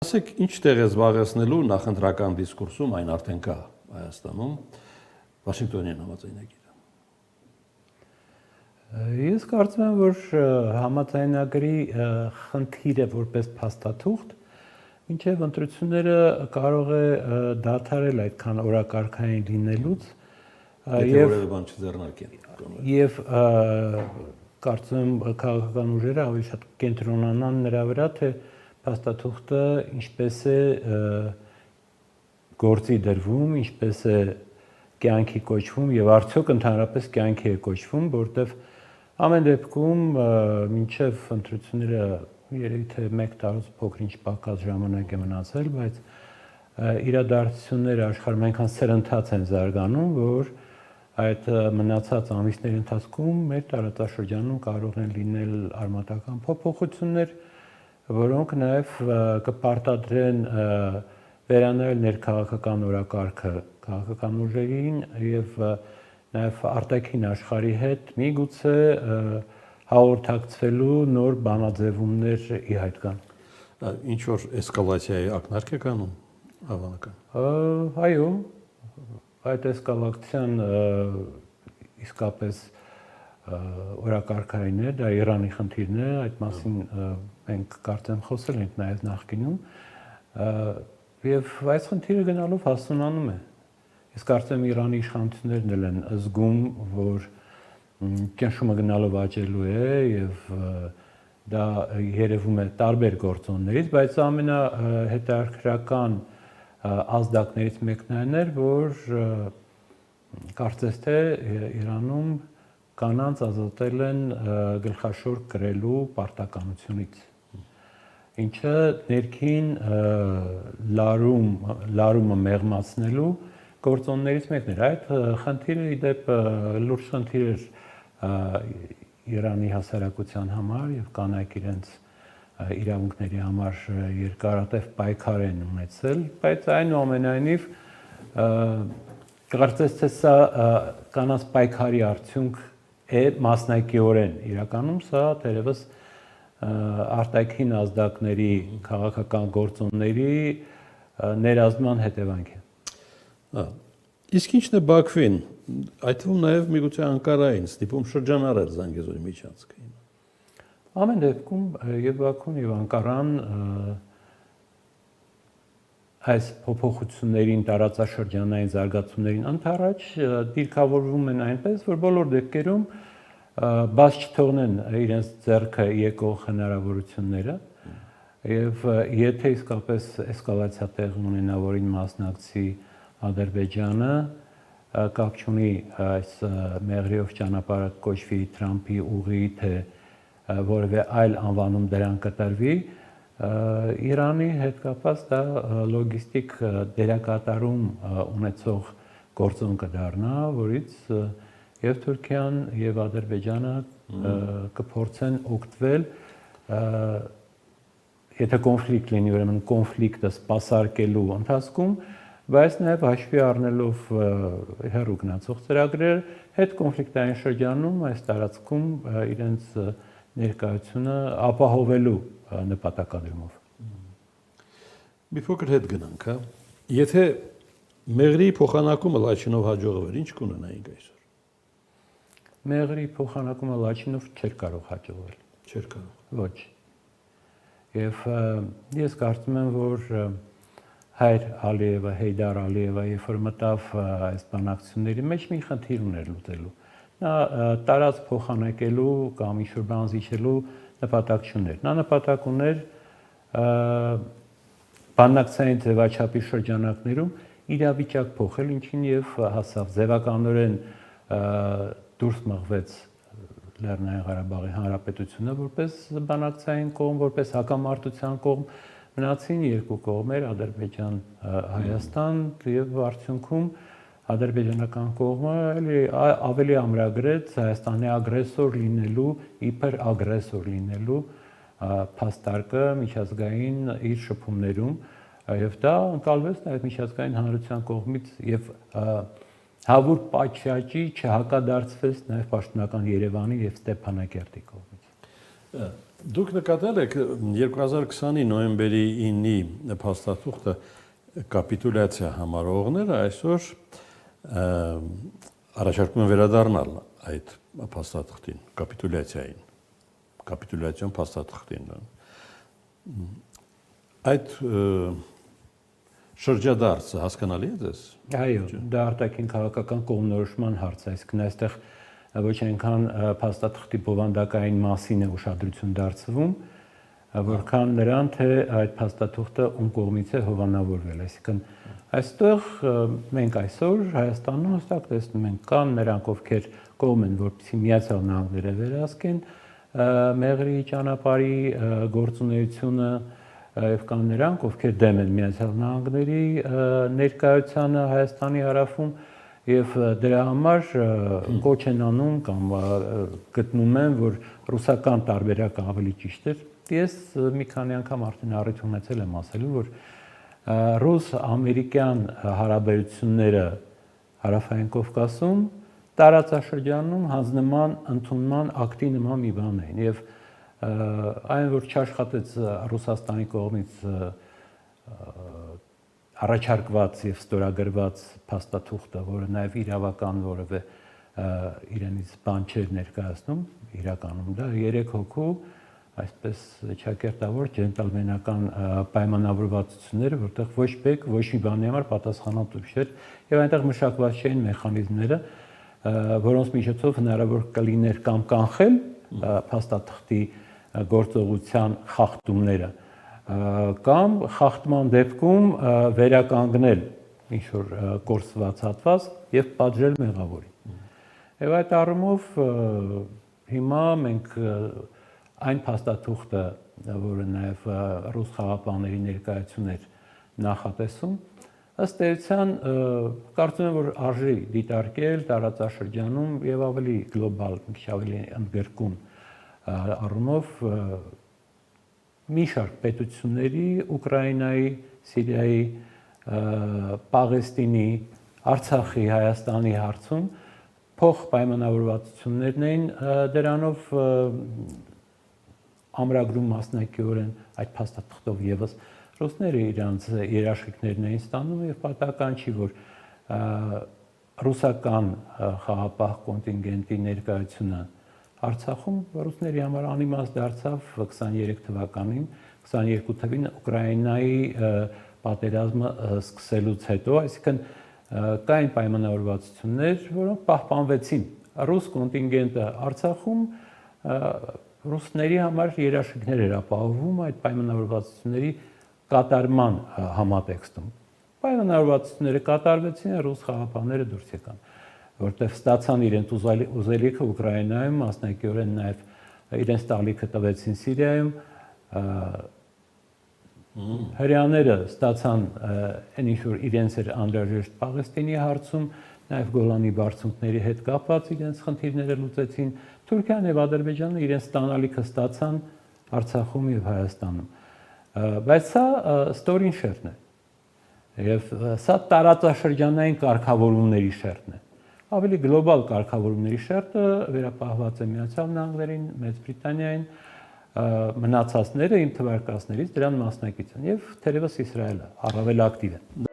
Ասեք, ինչ տեղ է զբաղեցնելու նախընտրական դիսկուրսում, այն արդեն կա Հայաստանում, Վաշինգտոնյան համաձայնագիրը։ Ես կարծում եմ, որ համաձայնագրի խնդիրը որպես փաստաթուղթ, մինչև ընտրությունները կարող է դադարել այդքան օրակարգային լինելուց եւ որևէ բան չձեռնարկեն։ Եվ կարծում եմ քաղաքական ուժերը ավելի շատ կենտրոնանան նրա վրա, թե փաստաթուղթը ինչպես է գործի դրվում, ինչպես է կյանքի կոչվում եւ արդյոք ընդհանրապես կյանքի է կոչվում, որտեվ ամեն դեպքում մինչև ընտրությունները երևի թե 1 տարուց փոքր-ինչ պակաս ժամանակ է մնացել, բայց իրադարձությունները աշխարհում այնքան սերընթաց են զարգանում, որ այդ մնացած ամիսների ընթացքում մեր տարածաշրջանում կարող են լինել արմատական փոփոխություններ, որոնք նաև կպարտադրեն վերանայել ներքաղաքական օրակարգը քաղաքական ուժերին եւ նաև արտաքին աշխարհի հետ միգուցե հաղորդակցվելու նոր բանաձևումներ ի հայտ գան։ Ինչ որ էսկալացիայի ակնարկ է կանում, հավանական։ Այո, այդ էսկալացիան իսկապես օրակարգային է, դա Իրանի խնդիրն է, այդ մասին մենք կարծեմ խոսել ենք նաև նախկինում, եւ այս խնդիրը գնալով հասունանում է։ Ես կարծեմ Իրանի իշխանություններն էլ են զգում, որ ճնշումը գնալով աճելու է եւ դա երևում է տարբեր գործոններից, բայց ամենահետաքրքրական ազդակներից մեկն այն էր, որ կարծես թե Իրանում կանանց ազատել են գլխաշոր կրելու պարտականությունից, ինչը ներքին լարումը մեղմացնելու գործոններից մեկն էր։ Այդ խնդիրը ի դեպ լուրջ խնդիր էր Իրանի հասարակության համար եւ կանայք իրենց իրավունքների համար երկարատև պայքար են ունեցել, բայց այնուամենայնիվ կարծես թե սա կանանց պայքարի արդյունք է մասնակիորեն, իրականում սա թերևս արտաքին ազդակների քաղաքական գործոնների ներազդման հետևանք է։ Իսկ ինչն է Բաքվին, այդ թվում նաև միգուցե Անկարային ստիպում շրջանառել Զանգեզուրի միջանցքին։ Ամեն դեպքում եւ Բաքուն եւ Անկարան այս փոփոխություններին, տարածաշրջանային զարգացումներին ընդառաջ դիրքավորվում են այնպես, որ բոլոր դեպքերում բաց չթողնեն իրենց ձեռքը եկող հնարավորությունները եւ եթե իսկապես էսկալացիա տեղի ունենա, որին մասնակցի Ադրբեջանը, կապ չունի այս մեղրիով ճանապարհը կոչվի Թրամփի ուղի, թե որևէ այլ անվանում դրան կտրվի, Իրանի հետ կապված դա լոգիստիկ դերակատարում ունեցող գործոն կդառնա, որից եւ Թուրքիան եւ Ադրբեջանը կփորձեն օգտվել, եթե կոնֆլիկտ լինի, ուրեմն կոնֆլիկտը սպասարկելու ընթացքում, բայց նաև հաշվի առնելով հեռու գնացող ծրագրեր, հետ կոնֆլիկտային շրջանում այս տարածքում իրենց ներկայությունը ապահովելու նպատակադրումով։ Մի փոքր հետ գնանք, հա։ Եթե մեղրի փոխանակումը Լաչինով հաջողվեր, ինչ կունենայինք այսօր։ Մեղրի փոխանակումը Լաչինով չէր կարող հաջողվել։ Չէր կարող։ Ոչ։ Եվ ես կարծում եմ, որ Հայր Ալիևը, Հեյդար Ալիևը, երբ որ մտավ այս բանակցությունների մեջ, մի խնդիր ուներ լուծելու։ Նա տարած փոխանակելու կամ ինչ-որ բան զիջելու նպատակ չուներ։ Նա նպատակ ուներ բանակցային ձևաչափի շրջանակներում իրավիճակ փոխել, ինչին եւ հասավ ձևականորեն դուրս մղվեց Լեռնային Ղարաբաղի Հանրապետությունը որպես բանակցային կողմ, որպես հակամարտության կողմ, մնացին երկու կողմեր, Ադրբեջան, Հայաստան եւ արդյունքում ադրբեջանական կողմը ավելի ամրագրեց Հայաստանի ագրեսոր լինելու, իբր ագրեսոր լինելու փաստարկը միջազգային իր շփումներում եւ դա ընկալվեց նաեւ միջազգային հանրության կողմից եւ հավուր պատշաճի չհակադարձվեց նաեւ պաշտոնական Երևանի եւ Ստեփանակերտի կողմից։ Դուք նկատել եք 2020-ի նոյեմբերի 9-ի փաստաթուղթը կապիտուլյացիա համարողները այսօր առաջարկում են վերադառնալ այդ փաստաթղթին, կապիտուլյացիոն փաստաթղթին։ Այդ շրջադարձը հասկանալի է ձեզ։ Այո, դա արտաքին քաղաքական կողմնորոշման հարց է, այսինքն այստեղ ոչ այնքան փաստաթղթի բովանդակային մասին է ուշադրություն դարձվում, որքան նրան, թե այդ փաստաթուղթը ում կողմից է հովանավորվել, այսինքն այստեղ մենք այսօր Հայաստանում հստակ տեսնում ենք կան նրանք, ովքեր կողմ են, որպեսզի Միացյալ Նահանգները վերահսկեն Մեղրի ճանապարհի գործունեությունը եւ կան նրանք, ովքեր դեմ են Միացյալ Նահանգների ներկայությանը Հայաստանի հարավում եւ դրա համար կոչ են անում կամ գտնում են, որ ռուսական տարբերակը ավելի ճիշտ է։ Ես մի քանի անգամ արդեն առիթ ունեցել եմ ասելու, որ ռուս-ամերիկյան հարաբերությունները հարավային Կովկասում տարածաշրջանում հանձնման ընդունման ակտի նման մի բան են եւ այն որ չաշխատեց Ռուսաստանի կողմից առաջարկված եւ ստորագրված փաստաթուղթը, որը նաեւ իրավական որևէ իրենից բան չէր ներկայացնում, իրականում դա 3 հոգու այսպես ճակերտավոր ջենտլմենական պայմանավորվածությունները, որտեղ ոչ մեկ ոչ մի բանի համար պատասխանատու չէր եւ այնտեղ մշակված չէին մեխանիզմները, որոնց միջոցով հնարավոր կլիներ կամ կանխել փաստաթղթի գործողության խախտումները կամ խախտման դեպքում վերականգնել ինչ որ կորսված հատված եւ պատժել մեղավորին։ Եվ այդ առումով հիմա մենք այն փաստաթուղթը, որը նաեւ ռուս խաղաղապահների ներկայացում էր նախատեսում, ըստ էության կարծում եմ, որ արժի դիտարկել տարածաշրջանում եւ ավելի գլոբալ, մի քիչ ավելի ընդգրկուն առումով մի շարք պետությունների, Ուկրաինայի, Սիրիայի, Պաղեստինի, Արցախի, Հայաստանի հարցում փոխ պայմանավորվածություններն էին դրանով ամրագրում մասնակիորեն այդ փաստաթղթով եւս ռուսները իրանց երաշխիքներն էին ստանում եւ պատահական չի որ ռուսական խաղապահ կոնտինգենտի ներկայությունը Արցախում ռուսների համար անիմաստ դարձավ 23 թվականին, 22 թվականին Ուկրաինայի պատերազմը սկսելուց հետո, այսինքն կային պայմանավորվածություններ, որոնք պահպանվեցին։ Ռուս կոնտինգենտը Արցախում ռուսների համար երաշխիքներ էր ապահովում այդ պայմանավորվածությունների կատարման համատեքստում։ Պայմանավորվածությունները կատարվեցին, ռուս խաղապահները դուրս եկան, որտեղ ստացան իրենց ուզելիքը Ուկրաինայում, մասնակիորեն նաև իրենց տալիքը տվեցին Սիրիայում, հրեաները ստացան այն ինչ որ իրենց էր անհրաժեշտ Պաղեստինի հարցում, նաև Գոլանի բարձունքների հետ կապված իրենց խնդիրները լուծեցին, Թուրքիան եւ Ադրբեջանը իրենց տանալիքը ստացան Արցախում եւ Հայաստանում։ Բայց սա ստորին շերտն է։ Եվ սա տարածաշրջանային կարգավորումների շերտն է։ Ավելի գլոբալ կարգավորումների շերտը վերապահված է Միացյալ Նահանգներին, Մեծ Բրիտանիային, մնացածները իմ թվարկածներից դրան մասնակից են եւ թերևս Իսրայելը առավել ակտիվ է։